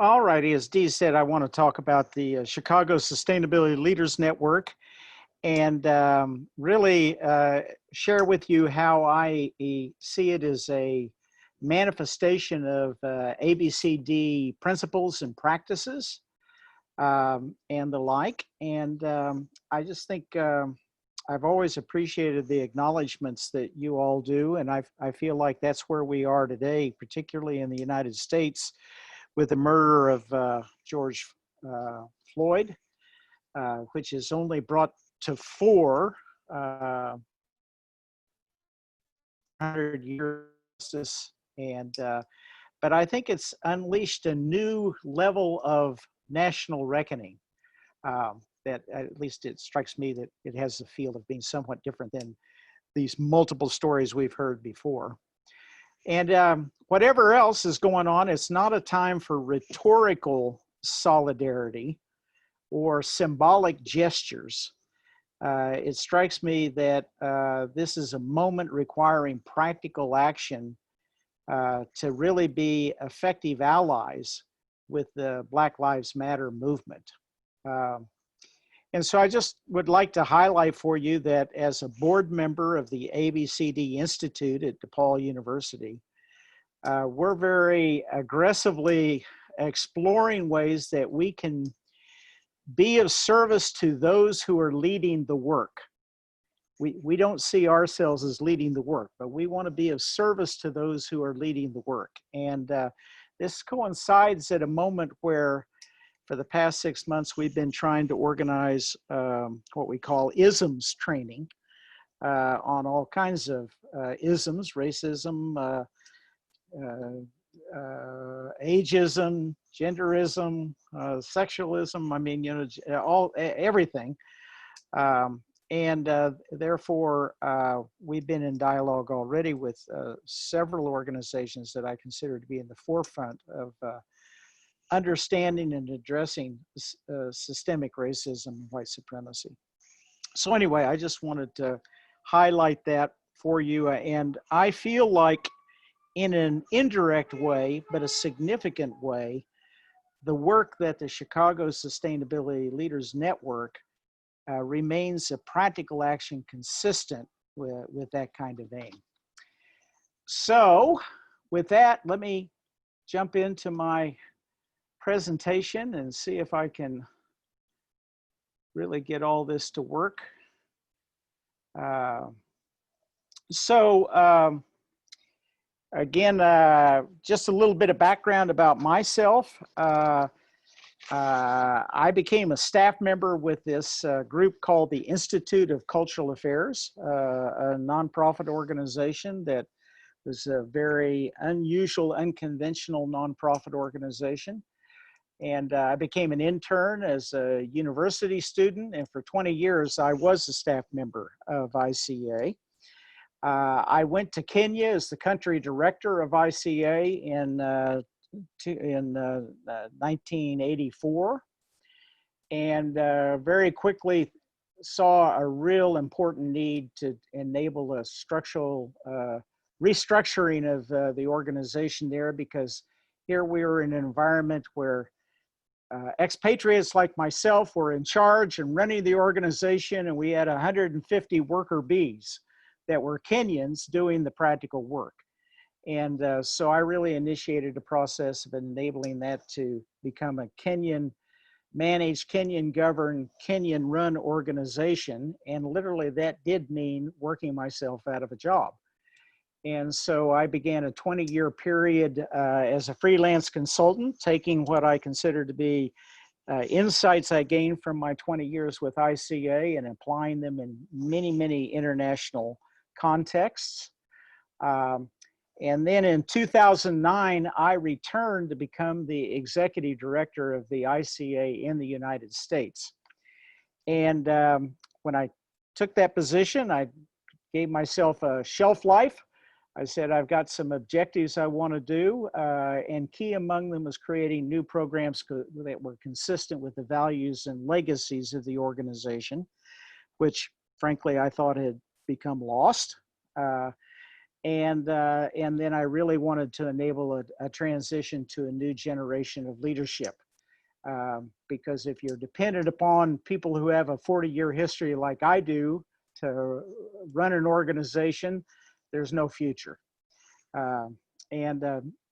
All righty, as Dee said, I want to talk about the Chicago Sustainability Leaders Network and really share with you how I see it as a manifestation of ABCD principles and practices and the like. And I just think I've always appreciated the acknowledgments that you all do. And I feel like that's where we are today, particularly in the United States, with the murder of George Floyd, which is only brought to fore 100 years. And but I think it's unleashed a new level of national reckoning that, at least it strikes me, that it has the feel of being somewhat different than these multiple stories we've heard before. And whatever else is going on, it's not a time for rhetorical solidarity or symbolic gestures. It strikes me that this is a moment requiring practical action to really be effective allies with the Black Lives Matter movement. And so I just would like to highlight for you that as a board member of the ABCD Institute at DePaul University, we're very aggressively exploring ways that we can be of service to those who are leading the work. We don't see ourselves as leading the work, but we want to be of service to those who are leading the work. And this coincides at a moment where, for the past 6 months, we've been trying to organize what we call isms training on all kinds of isms, racism, ageism, genderism, sexualism. I mean, you know, everything. Therefore, we've been in dialogue already with several organizations that I consider to be in the forefront of understanding and addressing systemic racism and white supremacy. So anyway, I just wanted to highlight that for you. And I feel like, in an indirect way, but a significant way, the work that the Chicago Sustainability Leaders Network remains a practical action consistent with that kind of aim. So with that, let me jump into my presentation and see if I can really get all this to work. Again, just a little bit of background about myself. I became a staff member with this group called the Institute of Cultural Affairs, a nonprofit organization that was a very unusual, unconventional nonprofit organization. And I became an intern as a university student, and for 20 years I was a staff member of ICA. I went to Kenya as the country director of ICA in 1984, and very quickly saw a real important need to enable a structural restructuring of the organization there, because here we were in an environment where expatriates like myself were in charge and running the organization, and we had 150 worker bees that were Kenyans doing the practical work. And so I really initiated a process of enabling that to become a Kenyan managed, Kenyan governed, Kenyan run organization. And literally that did mean working myself out of a job. And so I began a 20-year period as a freelance consultant, taking what I consider to be insights I gained from my 20 years with ICA and applying them in many, many international contexts. And then in 2009, I returned to become the executive director of the ICA in the United States. And when I took that position, I gave myself a shelf life. I said, I've got some objectives I want to do, and key among them was creating new programs that were consistent with the values and legacies of the organization, which frankly I thought had become lost. And then I really wanted to enable a transition to a new generation of leadership. Because if you're dependent upon people who have a 40-year history like I do to run an organization, there's no future.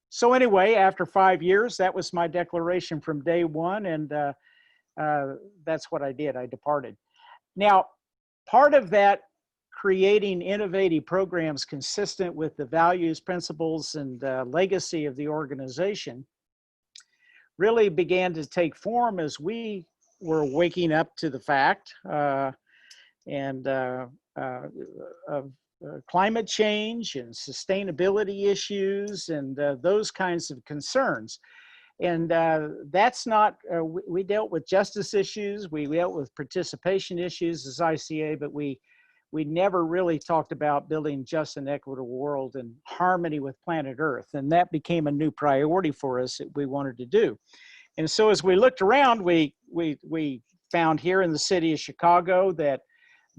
So anyway, after 5 years, that was my declaration from day one, and that's what I did. I departed. Now, part of that creating innovative programs consistent with the values, principles, and legacy of the organization really began to take form as we were waking up to the fact of climate change and sustainability issues and those kinds of concerns. And that's not, we dealt with justice issues, we dealt with participation issues as ICA, but we never really talked about building just and equitable world in harmony with planet Earth. And that became a new priority for us that we wanted to do. And so as we looked around, we found here in the city of Chicago that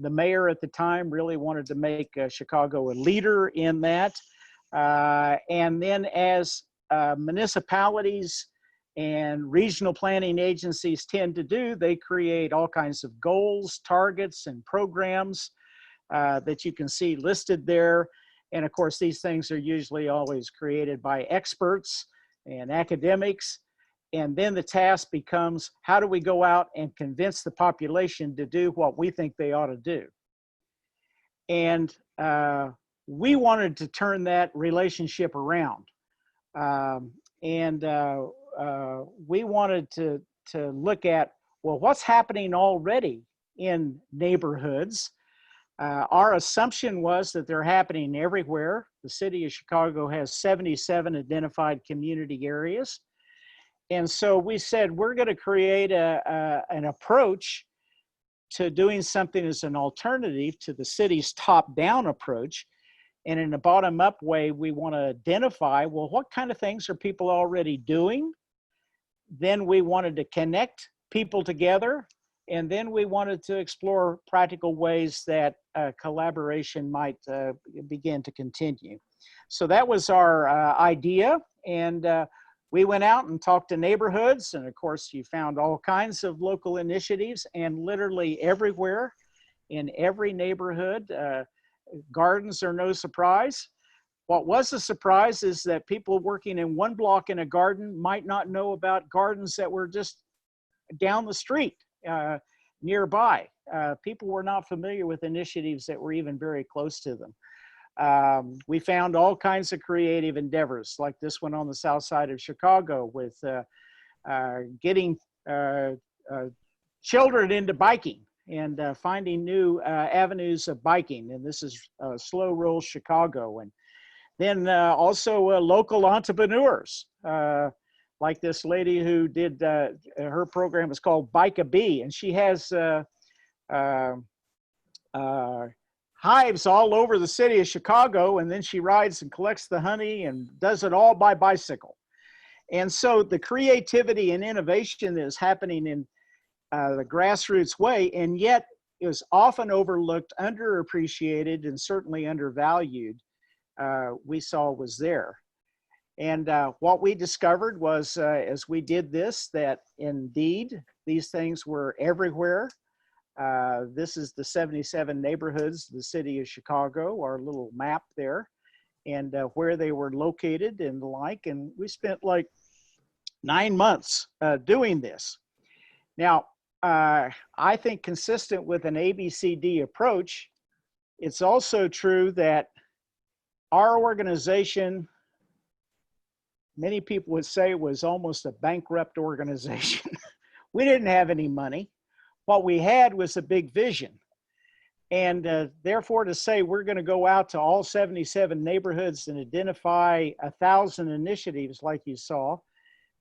the mayor at the time really wanted to make Chicago a leader in that. And then as municipalities and regional planning agencies tend to do, they create all kinds of goals, targets, and programs that you can see listed there. And of course, these things are usually always created by experts and academics. And then the task becomes, how do we go out and convince the population to do what we think they ought to do? And we wanted to turn that relationship around. We wanted to look at, well, what's happening already in neighborhoods? Our assumption was that they're happening everywhere. The city of Chicago has 77 identified community areas. And so we said, we're going to create an approach to doing something as an alternative to the city's top-down approach. And in a bottom-up way, we want to identify, well, what kind of things are people already doing? Then we wanted to connect people together. And then we wanted to explore practical ways that collaboration might begin to continue. So that was our idea. And we went out and talked to neighborhoods. And of course, you found all kinds of local initiatives, and literally everywhere in every neighborhood. Gardens are no surprise. What was a surprise is that people working in one block in a garden might not know about gardens that were just down the street nearby. People were not familiar with initiatives that were even very close to them. We found all kinds of creative endeavors, like this one on the south side of Chicago with getting children into biking and finding new avenues of biking. And this is Slow Roll Chicago. And then also local entrepreneurs, like this lady who did, her program is called Bike a Bee, and she has hives all over the city of Chicago, and then she rides and collects the honey and does it all by bicycle. And so the creativity and innovation that is happening in the grassroots way, and yet is often overlooked, underappreciated, and certainly undervalued, we saw was there. And what we discovered was, as we did this, that indeed these things were everywhere. This is the 77 neighborhoods, the city of Chicago, our little map there, and where they were located and the like. And we spent like 9 months doing this. Now, I think consistent with an ABCD approach, it's also true that our organization, many people would say, was almost a bankrupt organization. We didn't have any money. What we had was a big vision. And therefore, to say we're going to go out to all 77 neighborhoods and identify 1,000 initiatives like you saw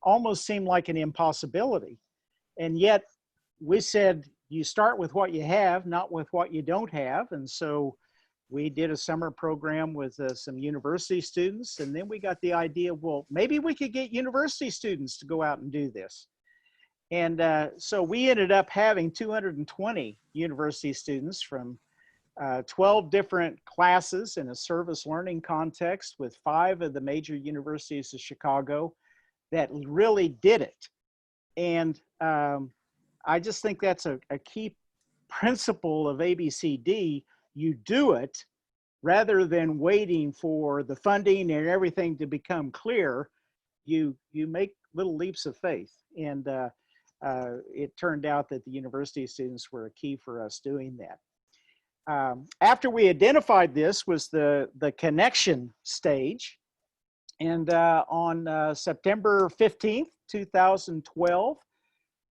almost seemed like an impossibility. And yet we said, you start with what you have, not with what you don't have. And so we did a summer program with some university students. And then we got the idea, well, maybe we could get university students to go out and do this. And so we ended up having 220 university students from 12 different classes in a service learning context with 5 of the major universities of Chicago that really did it. And I just think that's a key principle of ABCD. You do it rather than waiting for the funding and everything to become clear. You make little leaps of faith. And it turned out that the university students were a key for us doing that. After we identified this was the connection stage. And on September 15th, 2012,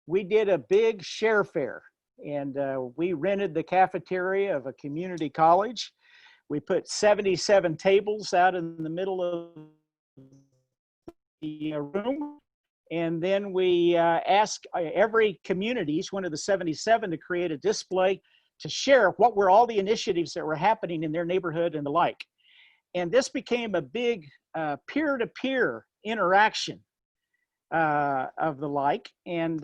we did a big share fair. And we rented the cafeteria of a community college. We put 77 tables out in the middle of the room. And then we asked every community, each one of the 77, to create a display to share what were all the initiatives that were happening in their neighborhood and the like. And this became a big peer-to-peer interaction of the like. And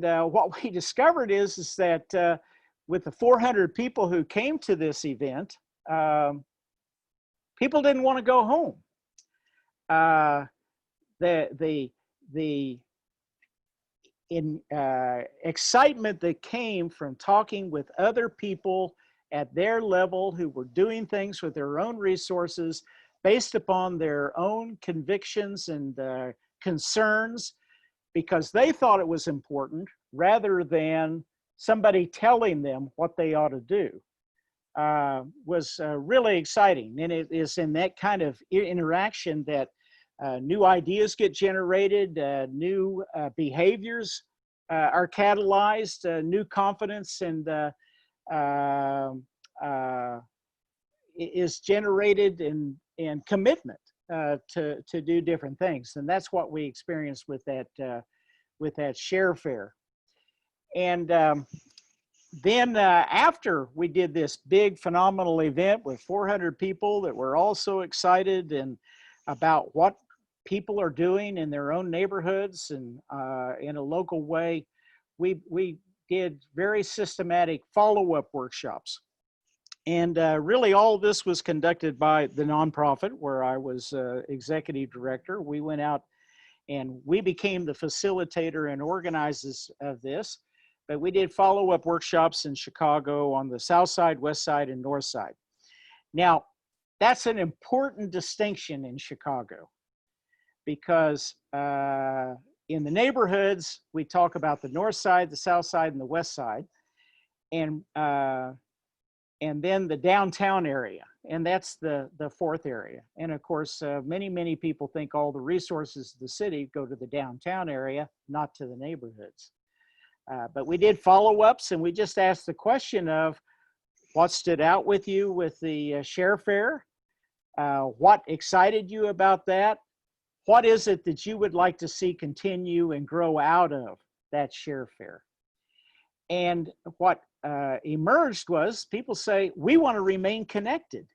what we discovered is that with the 400 people who came to this event, people didn't want to go home. The excitement that came from talking with other people at their level who were doing things with their own resources based upon their own convictions and concerns, because they thought it was important rather than somebody telling them what they ought to do, was really exciting. And it is in that kind of interaction that new ideas get generated, new behaviors are catalyzed, new confidence and is generated, and commitment to do different things. And that's what we experienced with that share fair. And then after we did this big phenomenal event with 400 people that were all so excited and about what people are doing in their own neighborhoods and in a local way, we did very systematic follow-up workshops. And really all of this was conducted by the nonprofit where I was executive director. We went out and we became the facilitator and organizers of this, but we did follow-up workshops in Chicago on the south side, west side, and north side. Now, that's an important distinction in Chicago, because in the neighborhoods, we talk about the north side, the south side, and the west side, and then the downtown area, and that's the fourth area. And of course, many people think all the resources of the city go to the downtown area, not to the neighborhoods. But we did follow-ups, and we just asked the question of what stood out with you with the share fair, what excited you about that, what is it that you would like to see continue and grow out of that share fair? And what emerged was people say, we want to remain connected.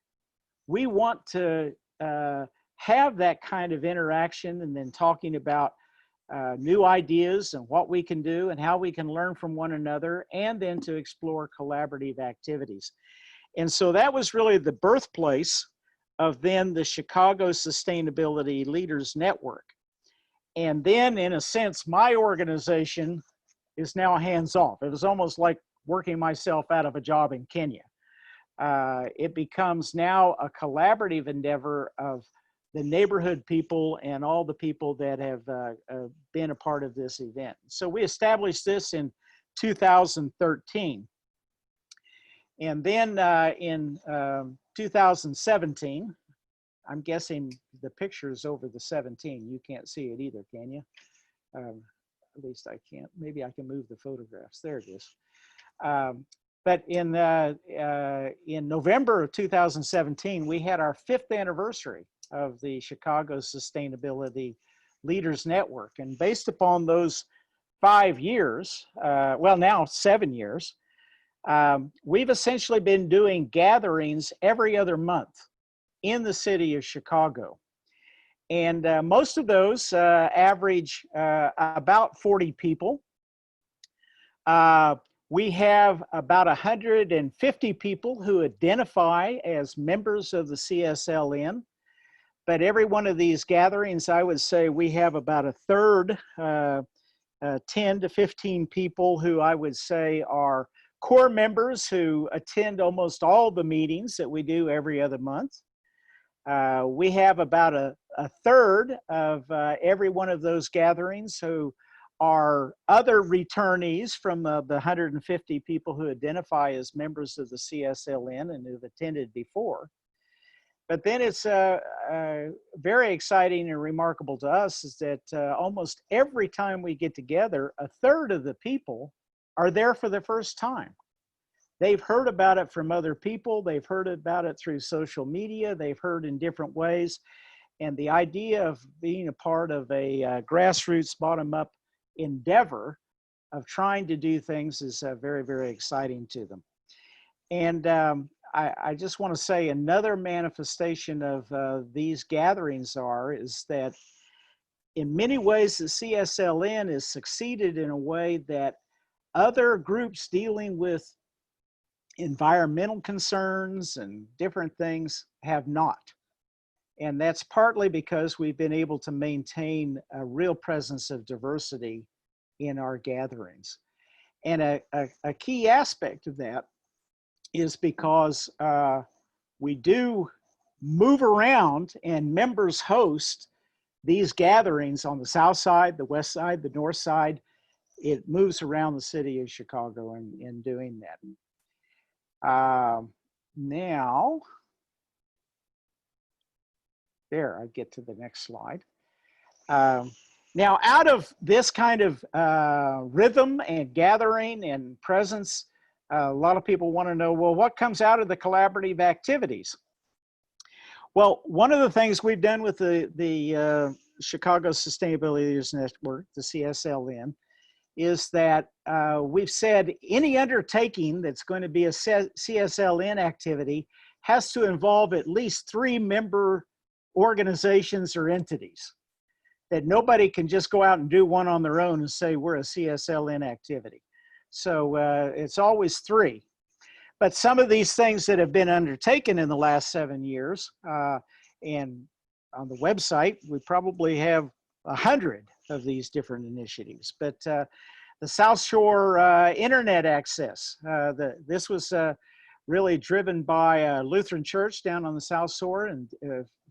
We want to have that kind of interaction, and then talking about new ideas and what we can do and how we can learn from one another, and then to explore collaborative activities. And so that was really the birthplace of then the Chicago Sustainability Leaders Network. And then in a sense, my organization is now hands-off. It was almost like working myself out of a job in Kenya. It becomes now a collaborative endeavor of the neighborhood people and all the people that have been a part of this event. So we established this in 2013. And then in 2017, I'm guessing the picture's over the 17. You can't see it either, can you? At least I can't. Maybe I can move the photographs. There it is. But in November of 2017, we had our 5th anniversary of the Chicago Sustainability Leaders Network. And based upon those 5 years, well, now 7 years, we've essentially been doing gatherings every other month in the city of Chicago. And most of those average about 40 people. We have about 150 people who identify as members of the CSLN. But every one of these gatherings, I would say we have about a third, 10 to 15 people who I would say are core members who attend almost all the meetings that we do every other month. We have about a third of every one of those gatherings who are other returnees from the 150 people who identify as members of the CSLN and who've attended before. But then it's very exciting and remarkable to us is that almost every time we get together, a third of the people are there for the first time. They've heard about it from other people. They've heard about it through social media. They've heard in different ways. And the idea of being a part of a grassroots bottom-up endeavor of trying to do things is very, very exciting to them. And I just want to say another manifestation of these gatherings is that in many ways the CSLN has succeeded in a way that other groups dealing with environmental concerns and different things have not. And that's partly because we've been able to maintain a real presence of diversity in our gatherings. And a key aspect of that is because we do move around and members host these gatherings on the south side, the west side, the north side. It moves around the city of Chicago in doing that. Now, there, I get to the next slide. Now, out of this kind of rhythm and gathering and presence, a lot of people want to know, well, what comes out of the collaborative activities? Well, one of the things we've done with the Chicago Sustainability Leaders Network, the CSLN, is that we've said any undertaking that's going to be a CSLN activity has to involve at least 3 member organizations or entities. That nobody can just go out and do one on their own and say we're a CSLN activity. So it's always 3. But some of these things that have been undertaken in the last 7 years, and on the website, we probably have 100 of these different initiatives. But the South Shore internet access, this was really driven by a Lutheran church down on the South Shore and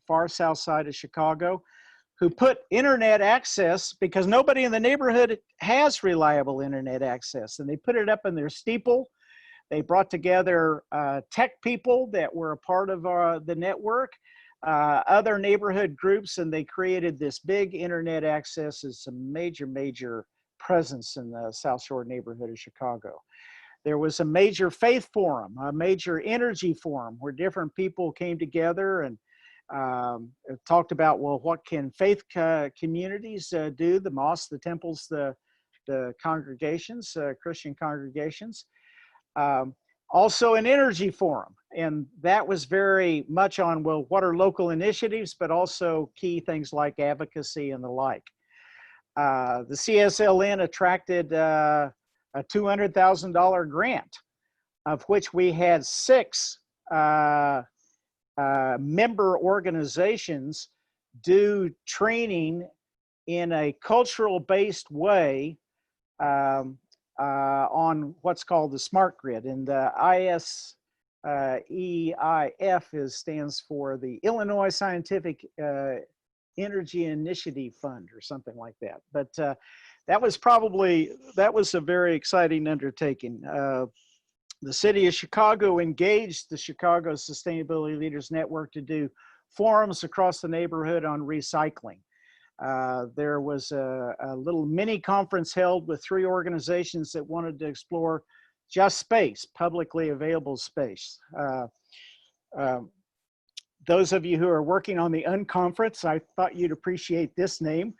far south side of Chicago, who put internet access because nobody in the neighborhood has reliable internet access. And they put it up in their steeple. They brought together tech people that were a part of the network, other neighborhood groups, and they created this big internet access as a major, major presence in the South Shore neighborhood of Chicago. There was a major faith forum, a major energy forum where different people came together and talked about, well, what can faith communities do, the mosques, the temples, the congregations, Christian congregations. Also an energy forum, and that was very much on, well, what are local initiatives, but also key things like advocacy and the like. The CSLN attracted a $200,000 grant, of which we had 6 member organizations do training in a cultural-based way on what's called the smart grid. And the ISEIF stands for the Illinois Scientific Energy Initiative Fund or something like that. But that was a very exciting undertaking. The city of Chicago engaged the Chicago Sustainability Leaders Network to do forums across the neighborhood on recycling. There was a little mini conference held with 3 organizations that wanted to explore just space, publicly available space. Those of you who are working on the Unconference, I thought you'd appreciate this name.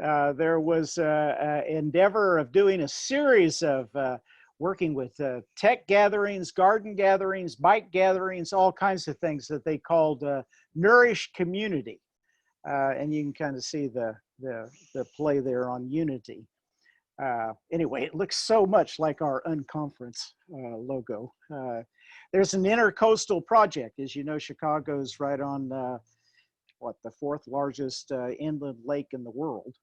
There was an endeavor of doing a series of working with tech gatherings, garden gatherings, bike gatherings, all kinds of things that they called Nourish Community. And you can kind of see the play there on unity. Anyway, it looks so much like our unconference logo. There's an intercoastal project. As you know, Chicago's right on what, the fourth largest inland lake in the world,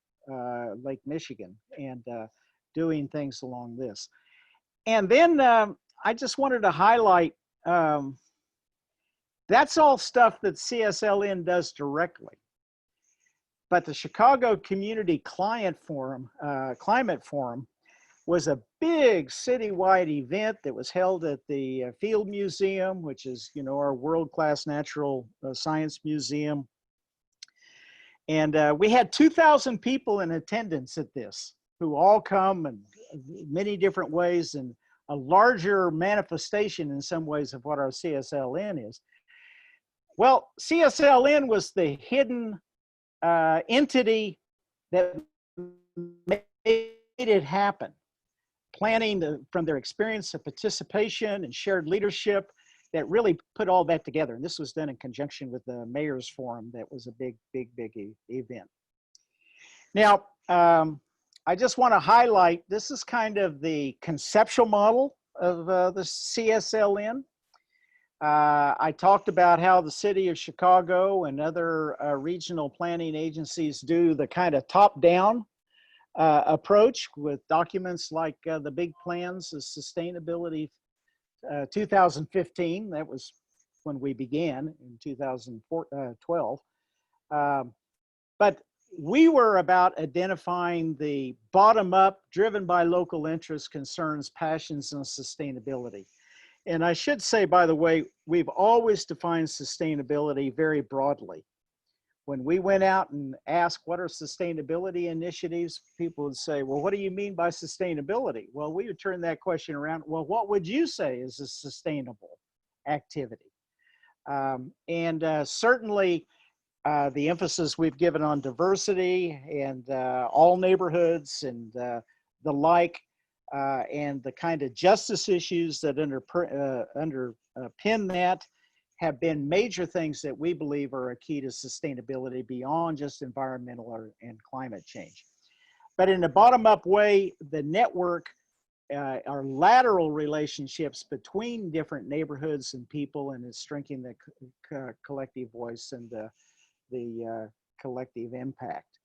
Lake Michigan, and doing things along this. And then I just wanted to highlight, that's all stuff that CSLN does directly. But the Chicago Community Climate Forum was a big citywide event that was held at the Field Museum, which is, you know, our world-class natural science museum. And we had 2,000 people in attendance at this, who all come in many different ways, and a larger manifestation in some ways of what our CSLN is. Well, CSLN was the hidden entity that made it happen, planning from their experience of participation and shared leadership that really put all that together. And this was done in conjunction with the Mayor's Forum. That was a big event. Now, I just want to highlight, this is kind of the conceptual model of the CSLN. I talked about how the city of Chicago and other regional planning agencies do the kind of top-down approach with documents like the big plans of sustainability 2015. That was when we began in 2012. But we were about identifying the bottom-up, driven by local interests, concerns, passions, and sustainability. And I should say, by the way, we've always defined sustainability very broadly. When we went out and asked what are sustainability initiatives, people would say, well, what do you mean by sustainability? Well, we would turn that question around. Well, what would you say is a sustainable activity? Certainly the emphasis we've given on diversity and all neighborhoods and the like, and the kind of justice issues that underpin that have been major things that we believe are a key to sustainability beyond just environmental and climate change. But in a bottom-up way, the network are lateral relationships between different neighborhoods and people, and it's strengthening the collective voice and the collective impact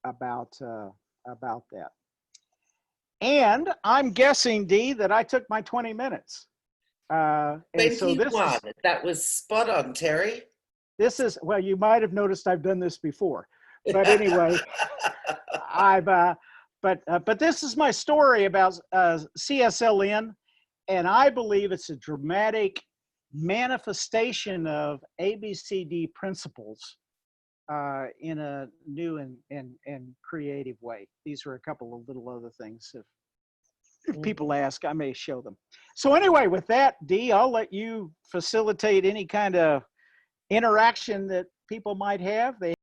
about that. And I'm guessing, Dee, that I took my 20 minutes. And 21. so this is, that was spot on, Terry. This is, well, you might have noticed I've done this before. But anyway, but this is my story about CSLN, and I believe it's a dramatic manifestation of ABCD principles in a new and creative way. These are a couple of little other things. If people ask, I may show them. So anyway, with that, Dee, I'll let you facilitate any kind of interaction that people might have.